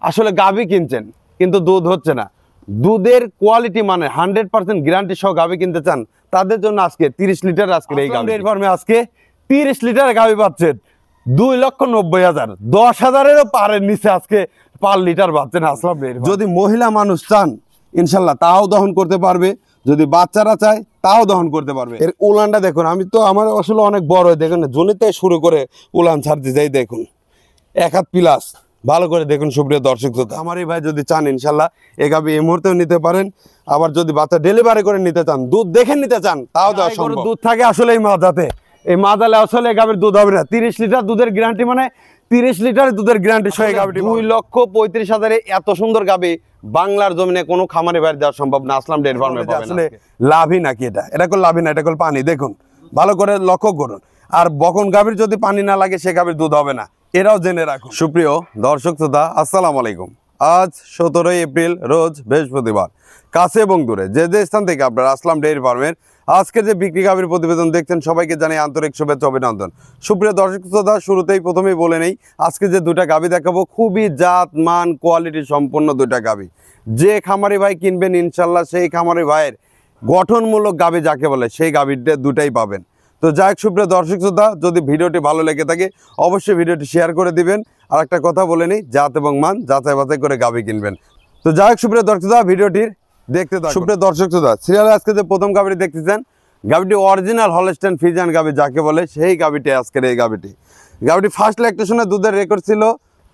আসলে গাভী কিনছেন কিন্তু দুধ হচ্ছে না, দুধের কোয়ালিটি মানে 100% গ্যারান্টি সহ গাভী কিনতে চান, তাদের জন্য আজকে 30 লিটার আজকের এই গাভী ফার্মে আজকে 30 লিটার গাভী পাচ্ছেন 2,90,000, 10,000-এরও পারের নিচে আজকে পার লিটার পাচ্ছেন আসলাম ডেইরি। যদি মহিলা মানুষ চান ইনশাল্লাহ তাও দহন করতে পারবে, যদি বাচ্চারা চায় তাও দহন করতে পারবে। এর উলানটা দেখুন, আমি তো আমার আসলে অনেক বড়, দেখুন জনিতে শুরু করে উলান ছাড়তে যাই, দেখুন 1 হাত প্লাস, ভালো করে দেখুন সুপ্রিয় দর্শক শ্রোতা। আমার এই ভাই যদি চান ইনশাল্লাহ এই গাভী এই মুহূর্তেও নিতে পারেন, আবার যদি বাচ্চা ডেলিভারি করে নিতে চান, দুধ দেখে নিতে চান তাও দেওয়া সম্ভব। দুধ থাকে আসলে এই মাজাতে, এই মাজালে আসলে গাভীর দুধ হবে না। 30 লিটার দুধের গ্যারান্টি মানে 30 লিটার দুধের গ্যারান্টি সহ গাভীটি 2,35,000-এ এত সুন্দর গাভী বাংলার জমিনে কোনো খামারে বাইরে দেওয়া সম্ভব না। আসলাম ডেইরি ফার্মে আসলে লাভই নাকি এটা কোন লাভই না, এটা কোন পানি, দেখুন ভালো করে লক্ষ্য করুন। আর বকন গাভীর যদি পানি না লাগে সে গাভীর দুধ হবে না, এরাও জেনে রাখুন। সুপ্রিয় দর্শক শ্রোতা আসসালামু আলাইকুম। আজ 17 এপ্রিল রোজ বৃহস্পতিবার। কাছে এবং দূরে যে যে স্থান থেকে আপনারা আসলাম ডেইরি ফার্মের আজকে যে বিক্রি গাভীর প্রতিবেদন দেখছেন সবাইকে জানাই আন্তরিক শুভেচ্ছা অভিনন্দন। সুপ্রিয় দর্শক শ্রোতা প্রথমেই বলে নেই, আজকে যে দুটা গাভী দেখাবো খুবই জাত মান কোয়ালিটি সম্পন্ন দুটা গাভী। যে খামারি ভাই কিনবেন ইনশাল্লাহ সেই খামারি ভাইয়ের গঠনমূলক গাভী যাকে বলে সেই গাভীটা দুটাই পাবেন। তো যাই হোক সুপ্রিয় দর্শক শ্রোতা, যদি ভিডিওটি ভালো লেগে থাকে অবশ্যই ভিডিওটি শেয়ার করে দিবেন। আর একটা কথা বলে নেই, জাত এবং মান যাচাই বাছাই করে গাভী কিনবেন। তো যাই হোক সুপ্রিয় দর্শক শ্রোতা, ভিডিওটির দেখতে থাকুন। সুপ্রিয় দর্শক শ্রোতা, সিরিয়ালে আজকে যে প্রথম গাভীটি দেখতেছেন, গাভীটি অরিজিনাল হলস্টাইন ফ্রিজিয়ান গাভী যাকে বলে সেই গাভীটি আজকের এই গাভীটি। গাভীটি ফার্স্ট ল্যাকটেশনে দুধের রেকর্ড ছিল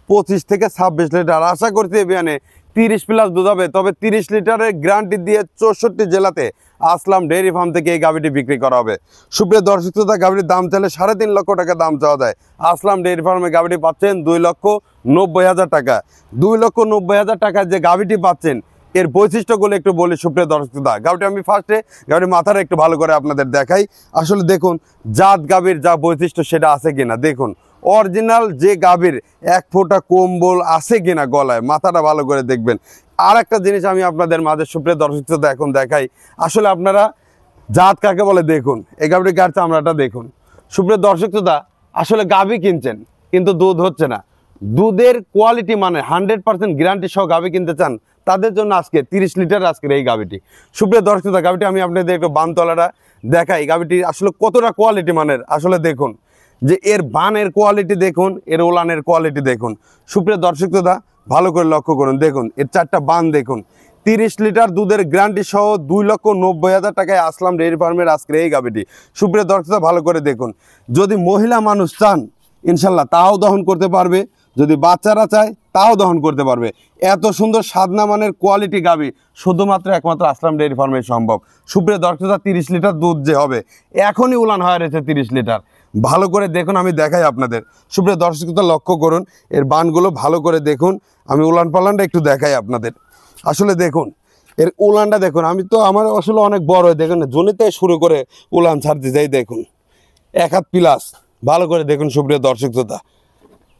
25 থেকে 26 লিটার। আশা করছি এবিয়ানে 30 প্লাস দুধ হবে, তবে 30 লিটারের গ্যারান্টি দিয়ে 64 জেলাতে আসলাম ডেইরি ফার্ম থেকে এই গাভীটি বিক্রি করা হবে। সুপ্রিয় দর্শক শ্রোতা, গাভীটির দাম চাইলে 3.5 লক্ষ টাকা দাম চাওয়া যায়। আসলাম ডেইরি ফার্মে গাভীটি পাচ্ছেন 2,90,000 টাকা। 2,90,000 টাকার যে গাভীটি পাচ্ছেন এর বৈশিষ্ট্যগুলো একটু বলি সুপ্রিয় দর্শক শ্রোতা। গাভীটি আমি ফার্স্টে গাভীর মাথাটা একটু ভালো করে আপনাদের দেখাই। আসলে দেখুন জাত গাভীর যা বৈশিষ্ট্য সেটা আছে কিনা, দেখুন অরিজিনাল যে গাভীর 1 ফোঁটা কম্বল আছে কিনা গলায়, মাথাটা ভালো করে দেখবেন। আর একটা জিনিস আমি আপনাদের মাঝে সুপ্রিয় দর্শক শ্রোতা এখন দেখাই, আসলে আপনারা জাত কাকে বলে দেখুন, এই গাভীটির গায়ের চামড়াটা দেখুন। সুপ্রিয় দর্শক শ্রোতা, আসলে গাভী কিনছেন কিন্তু দুধ হচ্ছে না, দুধের কোয়ালিটি মানে 100% গ্যারান্টি সহ গাভী কিনতে চান, তাদের জন্য আজকে 30 লিটার আজকের এই গাভীটি। সুপ্রিয় দর্শক শ্রোতা, গাভীটি আমি আপনাদের একটু বানতলাটা দেখাই, গাভীটি আসলে কতটা কোয়ালিটি মানের। আসলে দেখুন যে এর বানের কোয়ালিটি দেখুন, এর ওলানের কোয়ালিটি দেখুন। সুপ্রিয় দর্শক শ্রোতা ভালো করে লক্ষ্য করুন, দেখুন এর 4টা বান দেখুন। 30 লিটার দুধের গ্যারান্টি সহ 2,90,000 টাকায় আসলাম ডেইরি ফার্মের আজকের এই গাভীটি। সুপ্রিয় দর্শক শ্রোতা ভালো করে দেখুন, যদি মহিলা মানুষ চান ইনশাল্লাহ তাও দহন করতে পারবে, যদি বাচ্চারা চায় তাও দহন করতে পারবে। এত সুন্দর সাদনা মানের কোয়ালিটি গাভী শুধুমাত্র একমাত্র আসলাম ডেইরি ফার্মে সম্ভব। সুপ্রিয় দর্শক শ্রোতা, 30 লিটার দুধ যে হবে এখনই উলান হয়ে রয়েছে 30 লিটার। ভালো করে দেখুন, আমি দেখাই আপনাদের। সুপ্রিয় দর্শক শ্রোতা লক্ষ্য করুন, এর বানগুলো ভালো করে দেখুন, আমি উলান পালানটা একটু দেখাই আপনাদের। আসলে দেখুন এর উলানটা দেখুন, আমি তো আমার আসলে অনেক বড়, দেখুন জনিতে শুরু করে উলান ছাড়তে যাই, দেখুন 1 হাত প্লাস, ভালো করে দেখুন। সুপ্রিয় দর্শক শ্রোতা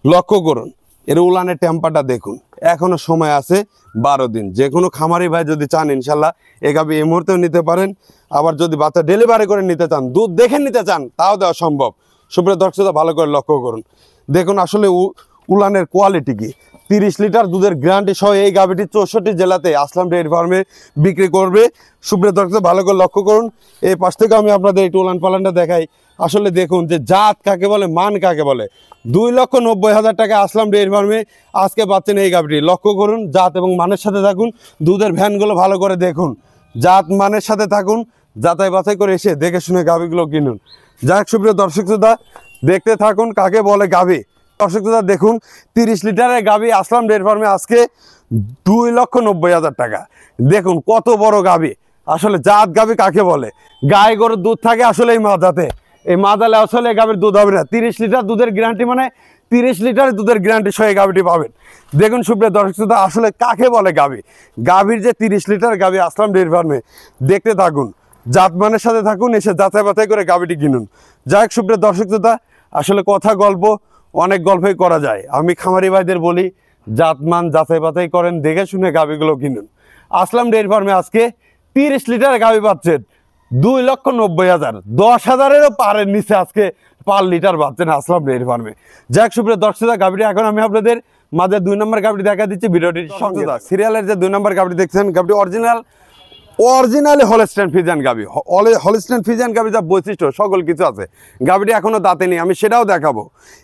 লক্ষ্য করুন এর উলানের টেম্পারটা দেখুন, এখনো সময় আছে 12 দিন। যে কোনো খামারি ভাই যদি চান ইনশাল্লাহ এই গাভী এই মুহূর্তেও নিতে পারেন, আবার যদি বাচ্চা ডেলিভারি করে নিতে চান, দুধ দেখে নিতে চান তাও দেওয়া সম্ভব। সুপ্রিয় দর্শক শ্রোতা ভালো করে লক্ষ্য করুন, দেখুন আসলে উলানের কোয়ালিটি কি। 30 লিটার দুধের গ্যারান্টি সহ এই গাভীটি 64 জেলাতে আসলাম ডেইরি ফার্মে বিক্রি করবে। সুপ্রিয় দর্শক ভালো করে লক্ষ্য করুন, এই পাশ থেকে আমি আপনাদের একটু উলান পালানটা দেখাই। আসলে দেখুন যে জাত কাকে বলে মান কাকে বলে। 2,90,000 টাকা আসলাম ডেইরি ফার্মে আজকে পাচ্ছেন এই গাভীটি। লক্ষ্য করুন জাত এবং মানের সাথে থাকুন, দুধের ভ্যানগুলো ভালো করে দেখুন, জাত মানের সাথে থাকুন, যাচাই বাছাই করে এসে দেখে শুনে গাভীগুলো কিনুন। যাক সুপ্রিয় দর্শক শ্রোতা দেখতে থাকুন কাকে বলে গাভী। দর্শক শ্রোতা দেখুন 30 লিটারের গাভী আসলাম ডেইরি ফার্মে আজকে 2,90,000 টাকা। দেখুন কত বড় গাভী। আসলে জাত গাভী কাকে বলে, গায়ে গরুর দুধ থাকে আসলে এই মাজাতে, এই মাজালে আসলে এই গাভীর দুধ হবে না। 30 লিটার দুধের গ্যারান্টি মানে 30 লিটার দুধের গ্যারান্টি সহ এই গাভীটি পাবেন। দেখুন সুপ্রিয় দর্শক শ্রোতা আসলে কাকে বলে গাভী, গাভীর যে 30 লিটার গাভী আসলাম ডেইরি ফার্মে দেখতে থাকুন, জাত মানের সাথে থাকুন, এসে যাচাই বাছাই করে গাভীটি কিনুন। যাই হোক সুপ্রিয় দর্শক শ্রোতা, আসলে কথা গল্প অনেক গল্পই করা যায়। আমি খামারি ভাইদের বলি জাত মান যাচাই বাছাই করেন, দেখে শুনে গাভীগুলো কিনুন। আসলাম ডেইরি ফার্মে আজকে 30 লিটার গাভী পাচ্ছেন 2,90,000, 10,000-এরও পারের নিচে আজকে পার লিটার পাচ্ছেন আসলাম ডেইরি ফার্মে। যাক সুপ্রিয় দর্শক গাভীটি এখন আমি আপনাদের মাঝে 2 নম্বর গাবিটি দেখা দিচ্ছি ভিডিওটির সঙ্গে। সিরিয়ালের যে 2 নম্বর গাবিটি দেখছেন, গাবিটি অরিজিনালি হলস্টাইন ফ্রিজিয়ান গাবি। হলস্টাইন ফ্রিজিয়ান গাবি যা বৈশিষ্ট্য সকল কিছু আছে। গাবিটি এখনো দাঁতে নেই, আমি সেটাও দেখাবো।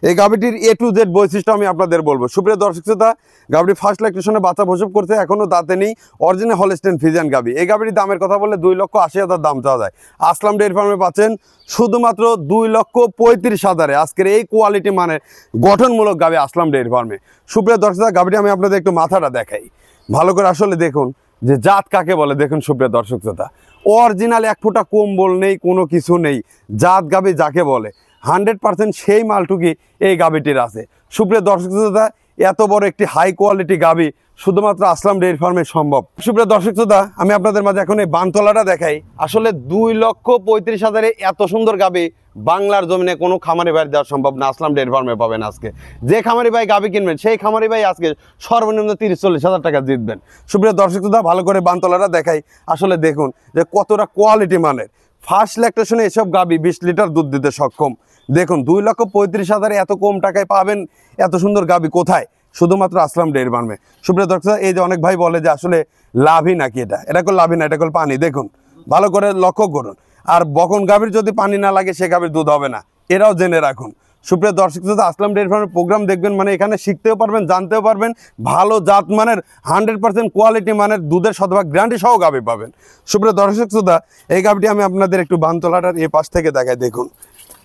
এই গাবিটির A to Z বৈশিষ্ট্য আমি আপনাদের বলবো। সুপ্রিয় দর্শক শ্রোতা, গাবিটি ফার্স্ট ল্যাকটেশনে বাচ্চা প্রসব করছে, এখনো দাঁতে নেই, অরিজিনাল হলস্টাইন ফ্রিজিয়ান গাবি। এই গাবিটির দামের কথা বললে 2,80,000 দাম চাওয়া যায়। আসলাম ডেইরি ফার্মে পাচ্ছেন শুধুমাত্র 2,35,000 আজকের এই কোয়ালিটি মানের গঠনমূলক গাবি আসলাম ডেইরি ফার্মে। সুপ্রিয় দর্শক শ্রোতা, গাবিটি আমি আপনাদের একটু মাথাটা দেখাই ভালো করে, আসলে দেখুন যে জাত কাকে বলে। দেখুন সুপ্রিয় দর্শক শ্রোতা, অরিজিনাল 1 ফোঁটা কম্বল নেই, কোনো কিছু নেই, জাত গাবি যাকে বলে 100% সেই মালটুকি এই গাবিটির আছে। সুপ্রিয় দর্শক শ্রোতা, এত বড় একটি হাই কোয়ালিটি গাবি শুধুমাত্র আসলাম ডেইরি ফার্মে সম্ভব। সুপ্রিয় দর্শক শ্রোতা, আমি আপনাদের মাঝে এখন এই বানতলাটা দেখাই। আসলে 2,35,000 এত সুন্দর গাবি বাংলার জমিনে কোনো খামারি ভাই দেওয়া সম্ভব না। আসলাম ডেইরি ফার্মে পাবেন। আজকে যে খামারি ভাই গাবি কিনবেন সেই খামারি ভাই আজকে সর্বনিম্ন 30-40,000 টাকা জিতবেন। সুপ্রিয় দর্শক শ্রোতা, ভালো করে বানতলাটা দেখাই। আসলে দেখুন যে কতটা কোয়ালিটি মানের। ফার্স্ট ল্যাকটেশনে এসব গাবি 20 লিটার দুধ দিতে সক্ষম। দেখুন 2,35,000 এত কম টাকায় পাবেন এত সুন্দর গাবি কোথায়? শুধুমাত্র আসলাম ডেইরি ফার্মে। সুপ্রিয় দর্শক, এই যে অনেক ভাই বলে যে আসলে লাভই নাকি এটা কোনো লাভই না, এটা কোনো পানি। দেখুন ভালো করে লক্ষ্য করুন। আর বকন গাভীর যদি পানি না লাগে সে গাভীর দুধ হবে না, এরাও জেনে রাখুন। সুপ্রিয় দর্শক শ্রোতা, আসলাম ডেইরি ফার্মের প্রোগ্রাম দেখবেন মানে এখানে শিখতেও পারবেন, জানতেও পারবেন, ভালো জাত মানের 100% কোয়ালিটি মানের দুধের শতভাগ গ্যারান্টি সহ গাভী পাবেন। সুপ্রিয় দর্শক শ্রোতা, এই গাভীটি আমি আপনাদের একটু বানতলাটার এই পাশ থেকে দেখাই। দেখুন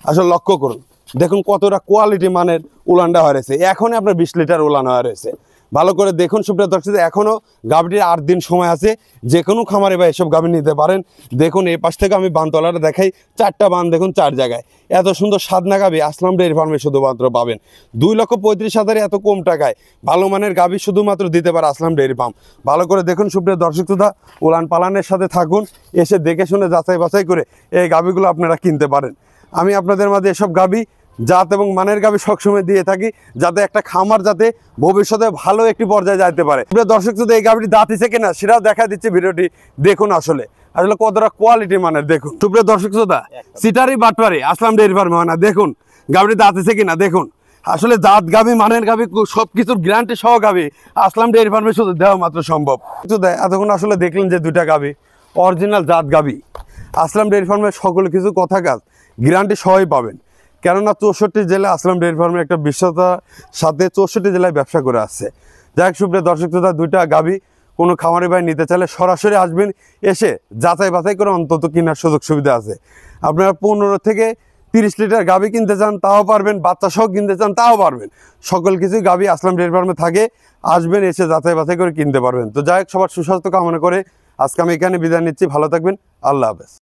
আসলে লক্ষ্য করুন, দেখুন কতটা কোয়ালিটি মানের উলানটা হয়ে রয়েছে। এখনই আপনার 20 লিটার উলান হয়ে রয়েছে। ভালো করে দেখুন সুপ্রিয় দর্শক, এখনও গাভীটির 8 দিন সময় আছে। যে কোনো খামারে বা এসব গাভী নিতে পারেন। দেখুন এই পাশ থেকে আমি বানতলাটা দেখাই, 4টা বান দেখুন 4 জায়গায়। এত সুন্দর সাদনা গাভী আসলাম ডেইরি ফার্মে শুধুমাত্র পাবেন 2,35,000 এত কম টাকায় ভালো মানের গাভী শুধুমাত্র দিতে পারে আসলাম ডেইরি ফার্ম। ভালো করে দেখুন সুপ্রিয় দর্শক শ্রোতা, উলান পালানের সাথে থাকুন, এসে দেখে শুনে যাচাই বাছাই করে এই গাভীগুলো আপনারা কিনতে পারেন। আমি আপনাদের মাঝে এসব গাভী জাত এবং মানের গাভী সবসময় দিয়ে থাকি, যাতে একটা খামার যাতে ভবিষ্যতে ভালো একটি পর্যায়ে যাইতে পারে। দর্শক যদি এই গাভীটি দাঁতিছে কিনা সেটাও দেখা দিচ্ছে ভিডিওটি দেখুন। আসলে কতটা কোয়ালিটি মানের দেখুন। সুপ্রিয় দর্শক শ্রোতা, সিটারি বাটপারি আসলাম ডেইরি ফার্মে হয় না। দেখুন গাভীটি দাঁতিছে কিনা দেখুন। আসলে জাত গাভী মানের গাভী সবকিছুর গ্যারান্টি সহ গাভী আসলাম ডেইরি ফার্মে শুধু দেওয়া মাত্র সম্ভব। এতক্ষণ আসলে দেখলেন যে 2টা গাভী অরিজিনাল জাত গাভী আসলাম ডেইরি ফার্মের সকল কিছু কথা কাজ গ্যারান্টি সহই পাবেন। কেননা 64 জেলায় আসলাম ডেইরি ফার্মের একটা বিশ্বতার সাথে 64 জেলায় ব্যবসা করে আসছে। যাই হোক সুপ্রিয় দর্শক শ্রোতা, 2টা গাভী কোনো খামারি ভাই নিতে চাইলে সরাসরি আসবেন, এসে যাচাই বাছাই করে অন্তত কেনার সুযোগ সুবিধা আছে। আপনারা 15 থেকে 30 লিটার গাভী কিনতে চান তাও পারবেন, বাচ্চা সহ কিনতে চান তাও পারবেন। সকল কিছুই গাভী আসলাম ডেইরি ফার্মে থাকে, আসবেন এসে যাচাই বাছাই করে কিনতে পারবেন। তো যাই হোক, সবার সুস্বাস্থ্য কামনা করে আজকে আমি এখানে বিদায় নিচ্ছি। ভালো থাকবেন, আল্লাহ হাফেজ।